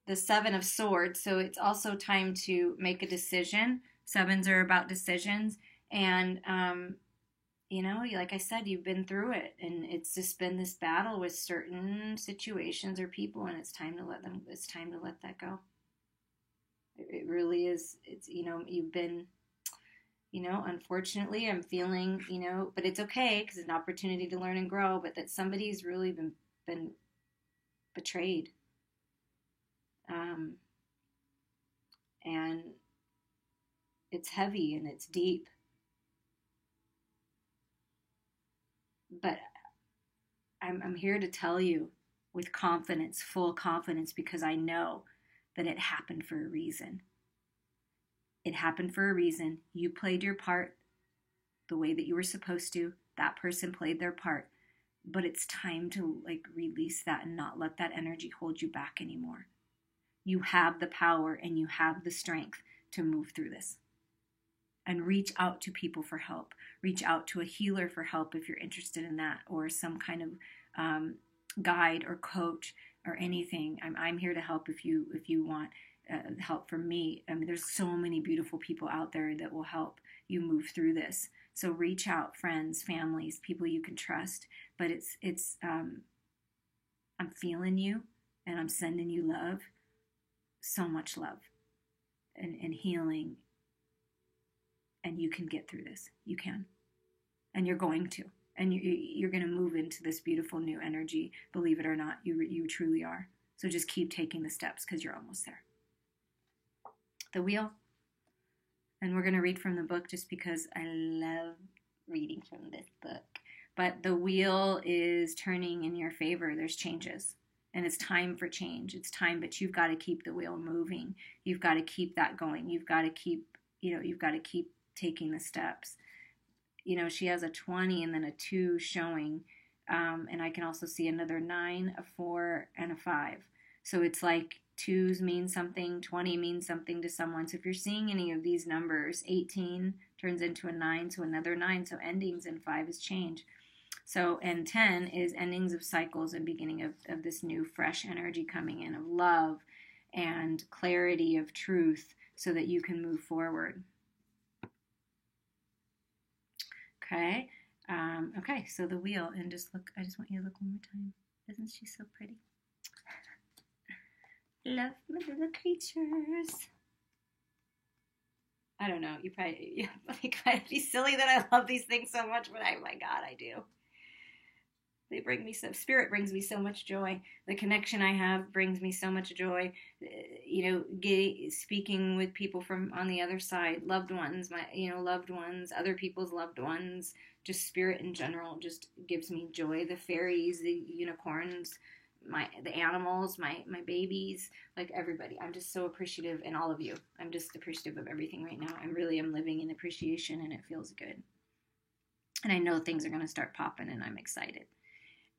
the Seven of Swords. So it's also time to make a decision. Sevens are about decisions. And, like I said, you've been through it. And it's just been this battle with certain situations or people. And it's time to let that go. It really is. It's, you've been, unfortunately, I'm feeling, but it's okay because it's an opportunity to learn and grow, but that somebody's really been betrayed. And it's heavy and it's deep. But I'm here to tell you with confidence, full confidence, because I know that it happened for a reason. It happened for a reason. You played your part the way that you were supposed to. That person played their part. But it's time to release that and not let that energy hold you back anymore. You have the power and you have the strength to move through this. And reach out to people for help. Reach out to a healer for help if you're interested in that, or some kind of guide or coach or anything. I'm here to help if you want help from me. I mean, there's so many beautiful people out there that will help you move through this. So reach out, friends, families, people you can trust. But I'm feeling you, and I'm sending you love, so much love, and healing. And you can get through this. You can, and you're going to, and you're going to move into this beautiful new energy. Believe it or not, you truly are. So just keep taking the steps because you're almost there. The Wheel. And we're going to read from the book just because I love reading from this book. But the wheel is turning in your favor. There's changes. And it's time for change. It's time, but you've got to keep the wheel moving. You've got to keep that going. You've got to keep taking the steps. She has a 20 and then a 2 showing. And I can also see another 9, a 4, and a 5. So it's like 2s mean something, 20 means something to someone. So if you're seeing any of these numbers, 18 turns into a 9, so another 9. So endings, and 5 is change. So, and 10 is endings of cycles and beginning of this new fresh energy coming in of love and clarity of truth so that you can move forward. Okay. Okay, so the wheel, and I just want you to look one more time. Isn't she so pretty? Love my little creatures. I don't know. You probably might be silly that I love these things so much, but my God, I do. They bring me spirit brings me so much joy. The connection I have brings me so much joy. Speaking with people from on the other side, loved ones, loved ones, other people's loved ones, just spirit in general just gives me joy. The fairies, the unicorns, the animals, my babies, everybody. I'm just so appreciative, and all of you. I'm just appreciative of everything right now. I'm living in appreciation, and it feels good. And I know things are going to start popping, and I'm excited.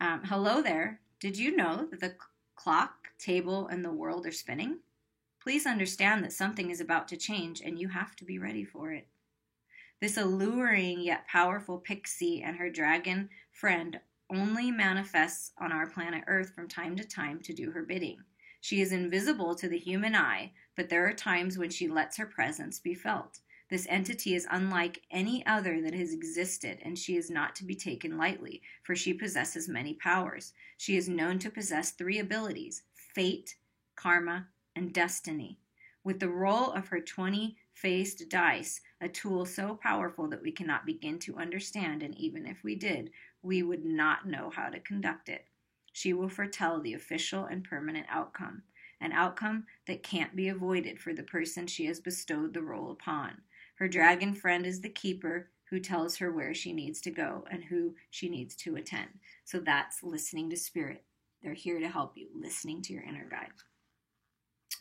Hello there. Did you know that the clock, table, and the world are spinning? Please understand that something is about to change, and you have to be ready for it. This alluring yet powerful pixie and her dragon friend only manifests on our planet Earth from time to time to do her bidding. She is invisible to the human eye, but there are times when she lets her presence be felt. This entity is unlike any other that has existed, and she is not to be taken lightly, for she possesses many powers. She is known to possess 3 abilities: fate, karma, and destiny. With the roll of her 20-faced dice, a tool so powerful that we cannot begin to understand, and even if we did, we would not know how to conduct it. She will foretell the official and permanent outcome, an outcome that can't be avoided for the person she has bestowed the roll upon. Her dragon friend is the keeper who tells her where she needs to go and who she needs to attend. So that's listening to spirit. They're here to help you, listening to your inner guide.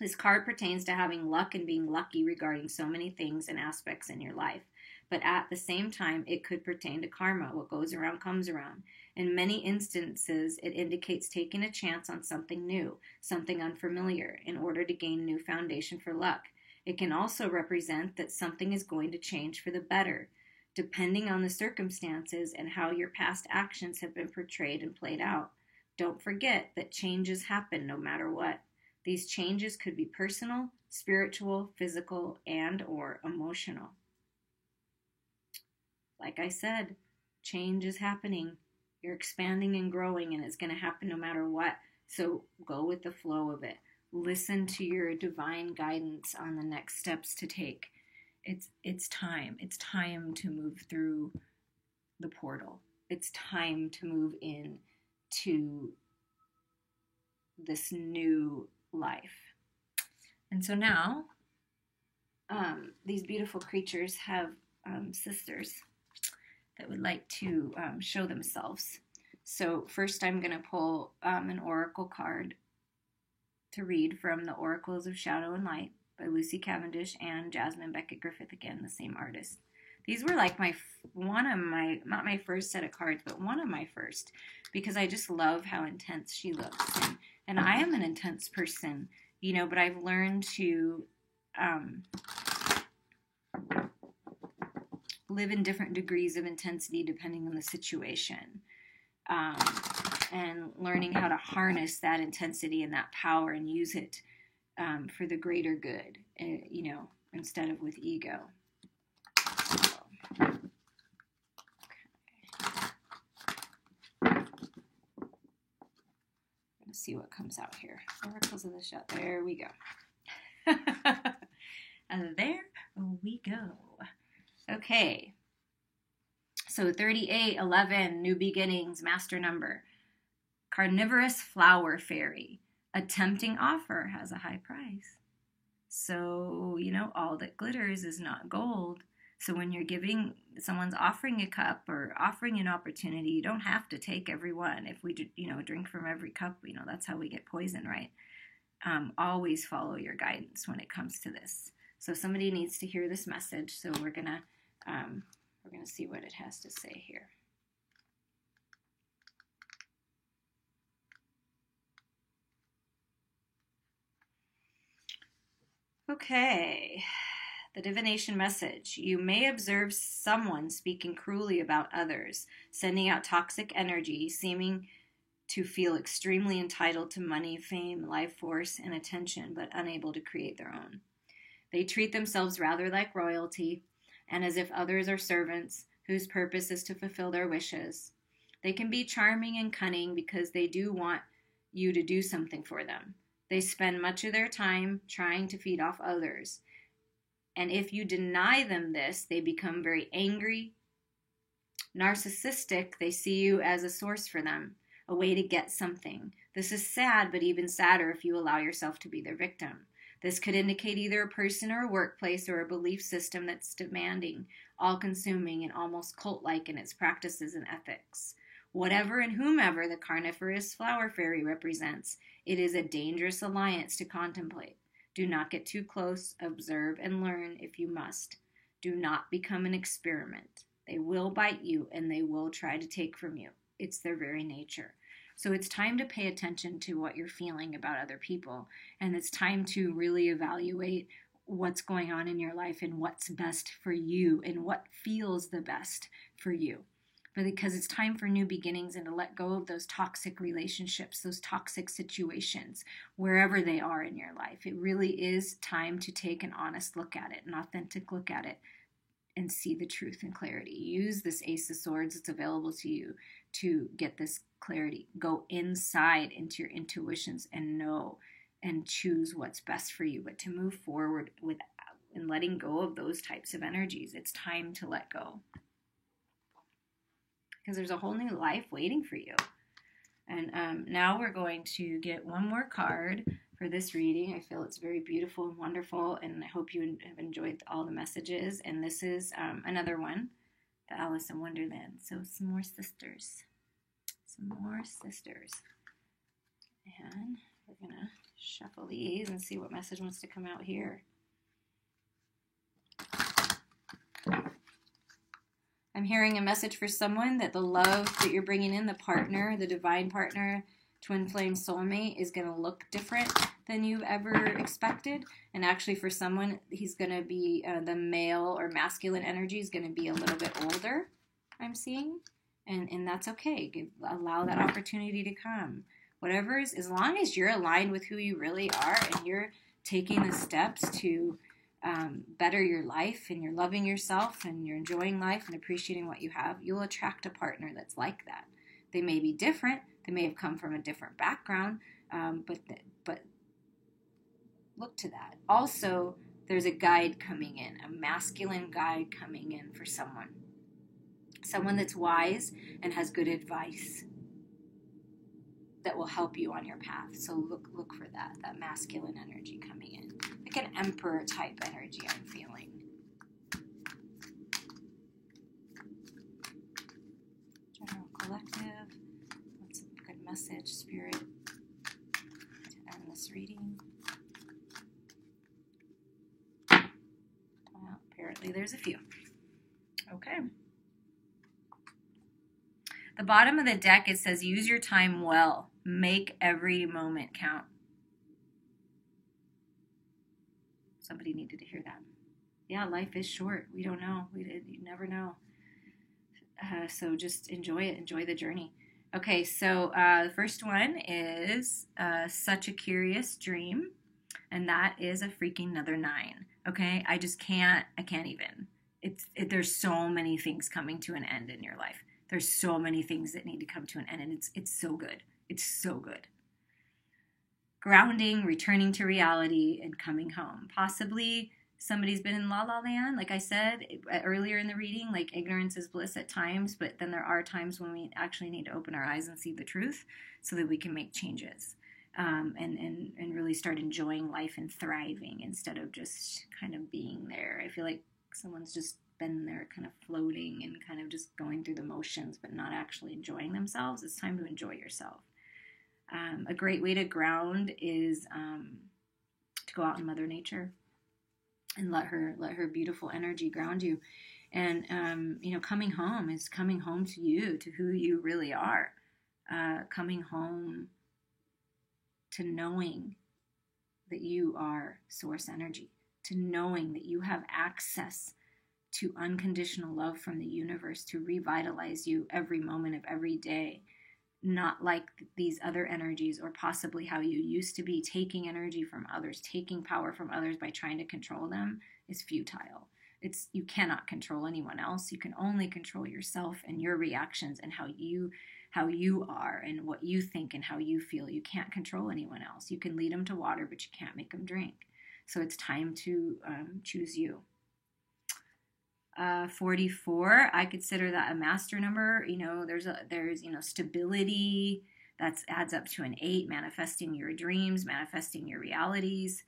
This card pertains to having luck and being lucky regarding so many things and aspects in your life. But at the same time, it could pertain to karma. What goes around comes around. In many instances, it indicates taking a chance on something new, something unfamiliar, in order to gain new foundation for luck. It can also represent that something is going to change for the better, depending on the circumstances and how your past actions have been portrayed and played out. Don't forget that changes happen no matter what. These changes could be personal, spiritual, physical, and or emotional. Like I said, change is happening. You're expanding and growing, and it's going to happen no matter what. So go with the flow of it. Listen to your divine guidance on the next steps to take. It's time. It's time to move through the portal. It's time to move in to this new life. And so now, these beautiful creatures have sisters that would like to show themselves. So first I'm going to pull an oracle card to read from the Oracles of Shadow and Light by Lucy Cavendish and Jasmine Beckett Griffith, again, the same artist. These were like not my first set of cards, but one of my first, because I just love how intense she looks. And I am an intense person, but I've learned to live in different degrees of intensity depending on the situation. And learning how to harness that intensity and that power and use it for the greater good, instead of with ego. So, okay. Let's see what comes out here. Oracles of the Shadow. There we go. And there we go. Okay. So 3811, new beginnings, master number. Carnivorous flower fairy. A tempting offer has a high price. So, all that glitters is not gold. So when you're someone's offering a cup or offering an opportunity, you don't have to take every one. If we, drink from every cup, that's how we get poison, right? Always follow your guidance when it comes to this. So somebody needs to hear this message. So we're gonna see what it has to say here. Okay, the divination message. You may observe someone speaking cruelly about others, sending out toxic energy, seeming to feel extremely entitled to money, fame, life force, and attention, but unable to create their own. They treat themselves rather like royalty, and as if others are servants whose purpose is to fulfill their wishes. They can be charming and cunning because they do want you to do something for them. They spend much of their time trying to feed off others. And if you deny them this, they become very angry, narcissistic. They see you as a source for them, a way to get something. This is sad, but even sadder if you allow yourself to be their victim. This could indicate either a person or a workplace or a belief system that's demanding, all-consuming, and almost cult-like in its practices and ethics. Whatever and whomever the carnivorous flower fairy represents, it is a dangerous alliance to contemplate. Do not get too close, observe and learn if you must. Do not become an experiment. They will bite you and they will try to take from you. It's their very nature. So it's time to pay attention to what you're feeling about other people, and it's time to really evaluate what's going on in your life and what's best for you and what feels the best for you. But because it's time for new beginnings and to let go of those toxic relationships, those toxic situations, wherever they are in your life. It really is time to take an honest look at it, an authentic look at it, and see the truth and clarity. Use this Ace of Swords that's available to you to get this clarity. Go inside into your intuitions and know and choose what's best for you. But to move forward with and letting go of those types of energies, it's time to let go. Because there's a whole new life waiting for you. And now we're going to get one more card for this reading. I feel it's very beautiful and wonderful, and I hope you have enjoyed all the messages. And this is another one, the Alice in Wonderland. So some more sisters. Some more sisters. And we're going to shuffle these and see what message wants to come out here. I'm hearing a message for someone that the love that you're bringing in, the partner, the divine partner, twin flame soulmate, is going to look different than you've ever expected. And actually for someone, he's going to be, the male or masculine energy is going to be a little bit older, I'm seeing. And that's okay. Allow that opportunity to come. whatever is, as long as you're aligned with who you really are and you're taking the steps to better your life and you're loving yourself and you're enjoying life and appreciating what you have, you'll attract a partner that's like that. They may be different. They may have come from a different background, but look to that. Also, there's a guide coming in, a masculine guide coming in for someone that's wise and has good advice that will help you on your path. So look for that masculine energy coming in, like an emperor type energy I'm feeling. General collective, what's a good message, Spirit, to end this reading? Well, apparently there's a few. Okay. The bottom of the deck, it says, use your time well. Make every moment count. Somebody needed to hear that. Yeah, life is short. We don't know. You never know. So just enjoy it. Enjoy the journey. Okay, so the first one is Such a Curious Dream. And that is a freaking another 9. Okay, I can't even. There's so many things coming to an end in your life. There's so many things that need to come to an end, and it's so good. It's so good. Grounding, returning to reality, and coming home. Possibly somebody's been in la la land, like I said earlier in the reading, like ignorance is bliss at times, but then there are times when we actually need to open our eyes and see the truth so that we can make changes and really start enjoying life and thriving instead of just kind of being there. I feel like someone's just been there kind of floating and kind of just going through the motions but not actually enjoying themselves. It's time to enjoy yourself. A great way to ground is to go out in Mother Nature and let her beautiful energy ground you. And coming home is coming home to you, to who you really are. Coming home to knowing that you are source energy, to knowing that you have access to unconditional love from the universe to revitalize you every moment of every day, not like these other energies or possibly how you used to be, taking energy from others, taking power from others by trying to control them is futile. You cannot control anyone else. You can only control yourself and your reactions and how you are and what you think and how you feel. You can't control anyone else. You can lead them to water, but you can't make them drink. So it's time to choose you. 44, I consider that a master number. There's stability. That adds up to an 8, manifesting your dreams, manifesting your realities.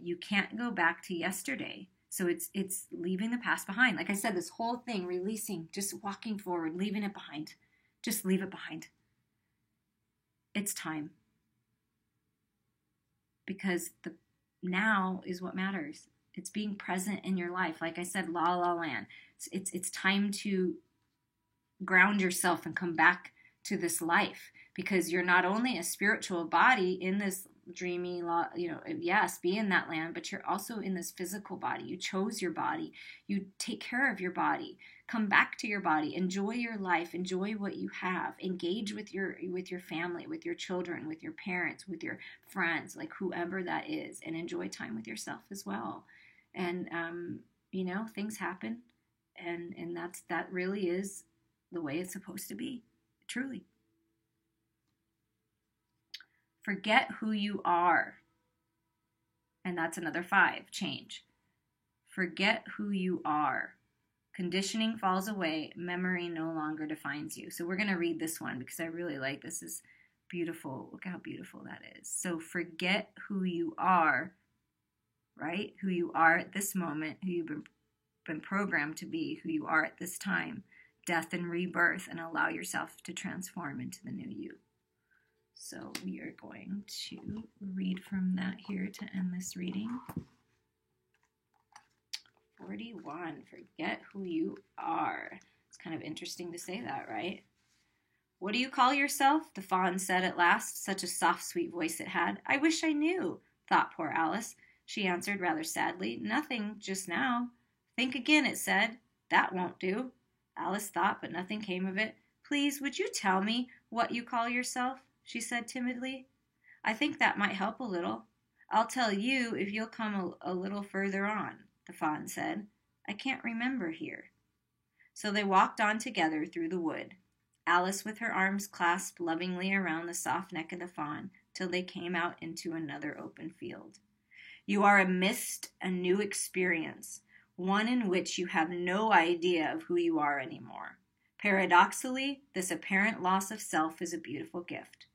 You can't go back to yesterday. So it's leaving the past behind. Like I said, this whole thing, releasing, just walking forward, leaving it behind. Just leave it behind. It's time. Because the now is what matters. It's being present in your life. Like I said, la la land. It's time to ground yourself and come back to this life, because you're not only a spiritual body in this dreamy, yes, be in that land, but you're also in this physical body. You chose your body. You take care of your body. Come back to your body. Enjoy your life. Enjoy what you have. Engage with your family, with your children, with your parents, with your friends, like whoever that is, and enjoy time with yourself as well. And things happen, and that really is the way it's supposed to be, truly. Forget who you are. And that's another 5, change. Forget who you are. Conditioning falls away. Memory no longer defines you. So we're going to read this one because I really like this. Is beautiful. Look how beautiful that is. So forget who you are, right? Who you are at this moment, who you've been programmed to be, who you are at this time. Death and rebirth, and allow yourself to transform into the new you. So we are going to read from that here to end this reading. 41, forget who you are. It's kind of interesting to say that, right? What do you call yourself? The fawn said at last, such a soft, sweet voice it had. I wish I knew, thought poor Alice. She answered rather sadly, nothing just now. Think again, it said. That won't do. Alice thought, but nothing came of it. Please, would you tell me what you call yourself? she said timidly. I think that might help a little. I'll tell you if you'll come a little further on, the fawn said. I can't remember here. So they walked on together through the wood, Alice with her arms clasped lovingly around the soft neck of the fawn, till they came out into another open field. You are amidst a new experience, one in which you have no idea of who you are anymore. Paradoxically, this apparent loss of self is a beautiful gift.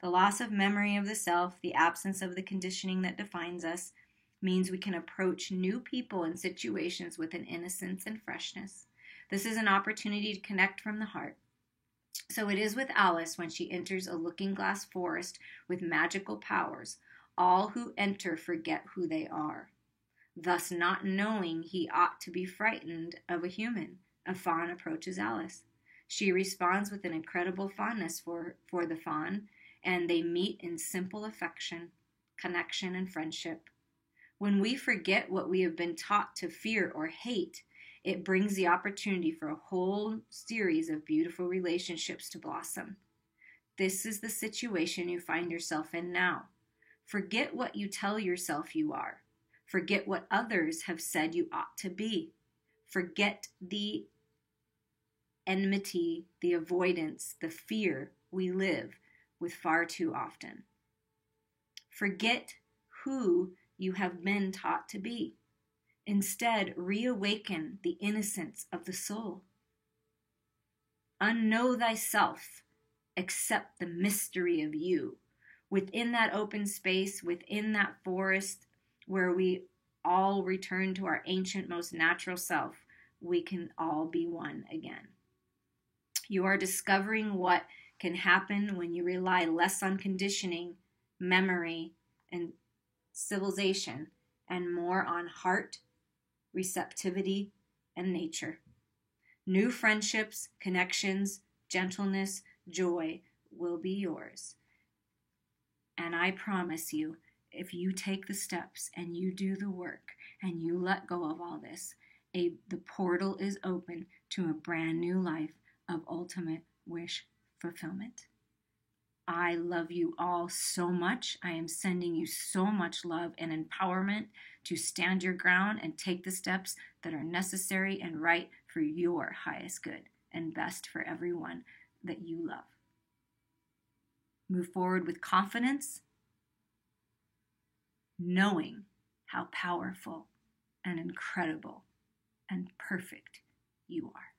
The loss of memory of the self, the absence of the conditioning that defines us, means we can approach new people and situations with an innocence and freshness. This is an opportunity to connect from the heart. So it is with Alice when she enters a looking-glass forest with magical powers. All who enter forget who they are. Thus, not knowing he ought to be frightened of a human, a fawn approaches Alice. She responds with an incredible fondness for the fawn, and they meet in simple affection, connection, and friendship. When we forget what we have been taught to fear or hate, it brings the opportunity for a whole series of beautiful relationships to blossom. This is the situation you find yourself in now. Forget what you tell yourself you are. Forget what others have said you ought to be. Forget the enmity, the avoidance, the fear we live with far too often. Forget who you have been taught to be. Instead, reawaken the innocence of the soul. Unknow thyself, accept the mystery of you. Within that open space, within that forest where we all return to our ancient, most natural self, we can all be one again. You are discovering what can happen when you rely less on conditioning, memory, and civilization, and more on heart, receptivity, and nature. New friendships, connections, gentleness, joy will be yours. And I promise you, if you take the steps and you do the work and you let go of all this, the portal is open to a brand new life of ultimate wish fulfillment. I love you all so much. I am sending you so much love and empowerment to stand your ground and take the steps that are necessary and right for your highest good and best for everyone that you love. Move forward with confidence, knowing how powerful and incredible and perfect you are.